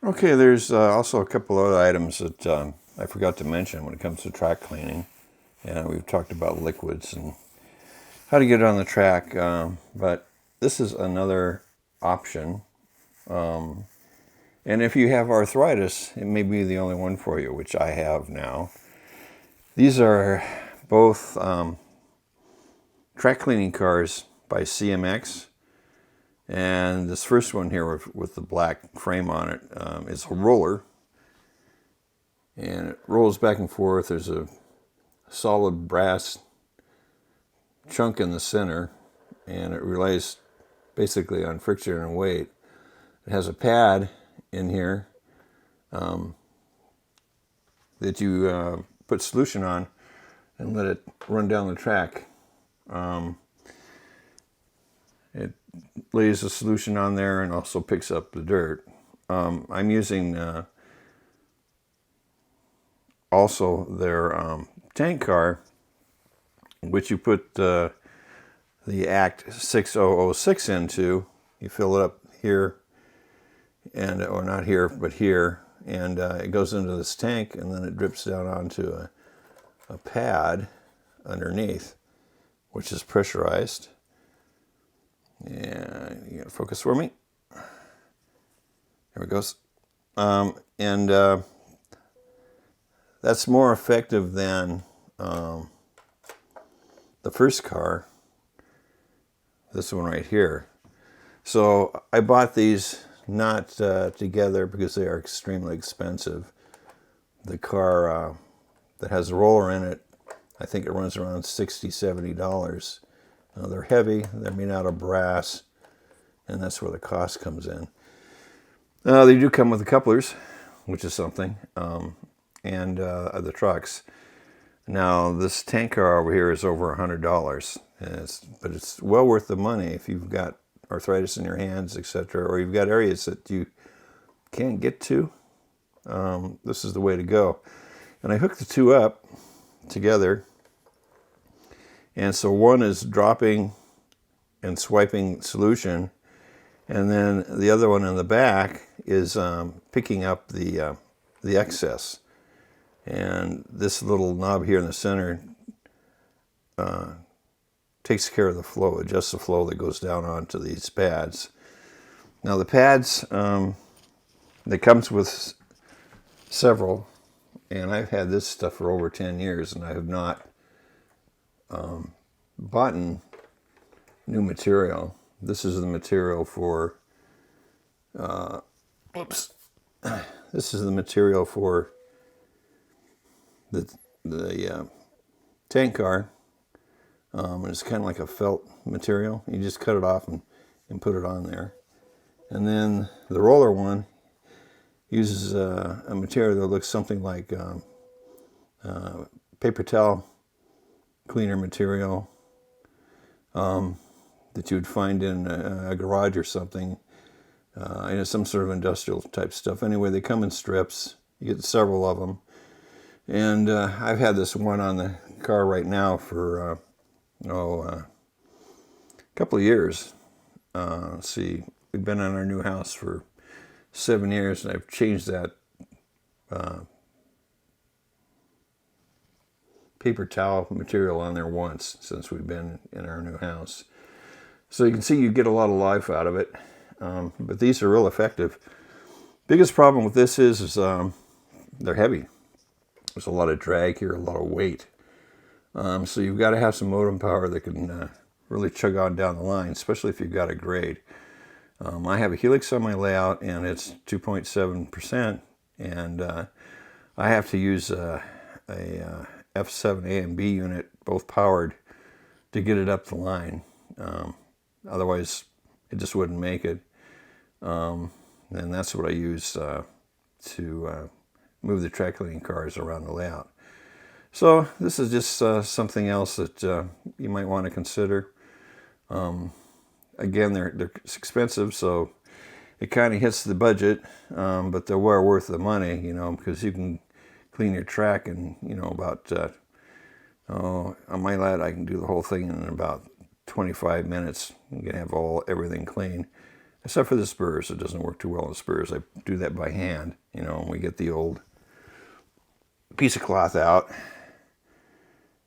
Okay, there's also a couple other items that I forgot to mention when it comes to track cleaning. And we've talked about liquids and how to get it on the track, but this is another option. And if you have arthritis, it may be the only one for you, which I have now. These are both track cleaning cars by CMX. And this first one here with the black frame on it is a roller. And it rolls back and forth. There's a solid brass chunk in the center, and it relies basically on friction and weight. It has a pad in here that you put solution on and let it run down the track. It lays the solution on there and also picks up the dirt. I'm using also their tank car, which you put the Act 6006 into. You fill it up here, and or not here, but here, and it goes into this tank, and then it drips down onto a pad underneath, which is pressurized. And you gotta focus for me. There it goes. And that's more effective than the first car, this one right here. So I bought these not together because they are extremely expensive. The car that has a roller in it, I think it runs around $60, $70. They're heavy, they're made out of brass, and that's where the cost comes in. They do come with the couplers, which is something, and the trucks. Now, this tank car over here is over $100, but it's well worth the money if you've got arthritis in your hands, etc., or you've got areas that you can't get to. This is the way to go. And I hooked the two up together, and so one is dropping and swiping solution, and then the other one in the back is picking up the excess. And this little knob here in the center takes care of the flow, adjusts the flow that goes down onto these pads. Now the pads, that comes with several, and I've had this stuff for over 10 years, and I have not bought new material. This is the material for, this is the material for the tank car. It's kind of like a felt material. You just cut it off and put it on there. And then the roller one uses a material that looks something like paper towel cleaner material that you would find in a garage or something. And it's some sort of industrial type stuff. Anyway, they come in strips. You get several of them. And I've had this one on the car right now for a couple of years. Let's see, we've been in our new house for 7 years, and I've changed that paper towel material on there once since we've been in our new house. So you can see you get a lot of life out of it, but these are real effective. Biggest problem with this is they're heavy. There's a lot of drag here, a lot of weight. So you've got to have some motor power that can really chug on down the line, especially if you've got a grade. I have a Helix on my layout, and it's 2.7%, and I have to use a F7A and B unit, both powered, to get it up the line. Otherwise, it just wouldn't make it. And that's what I use to move the track cleaning cars around the layout. So this is just something else that you might want to consider. Again, they're expensive, so it kind of hits the budget, but they're well worth the money, because you can clean your track in, about, on my lad, I can do the whole thing in about 25 minutes. You can have everything clean. Except for the spurs. It doesn't work too well on the spurs. I do that by hand. You know, we get the old piece of cloth out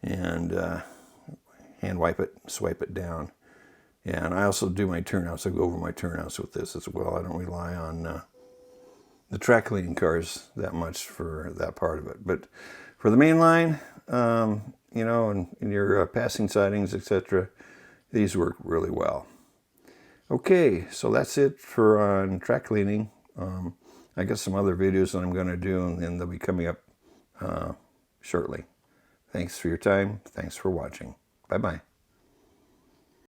and hand wipe it, swipe it down. Yeah, and I also do my turnouts. I go over my turnouts with this as well. I don't rely on the track cleaning cars that much for that part of it. But for the main line, you know, and your passing sidings, etc., these work really well. Okay, so that's it for track cleaning. I got some other videos that I'm going to do, and they'll be coming up shortly. Thanks for your time. Thanks for watching. Bye-bye.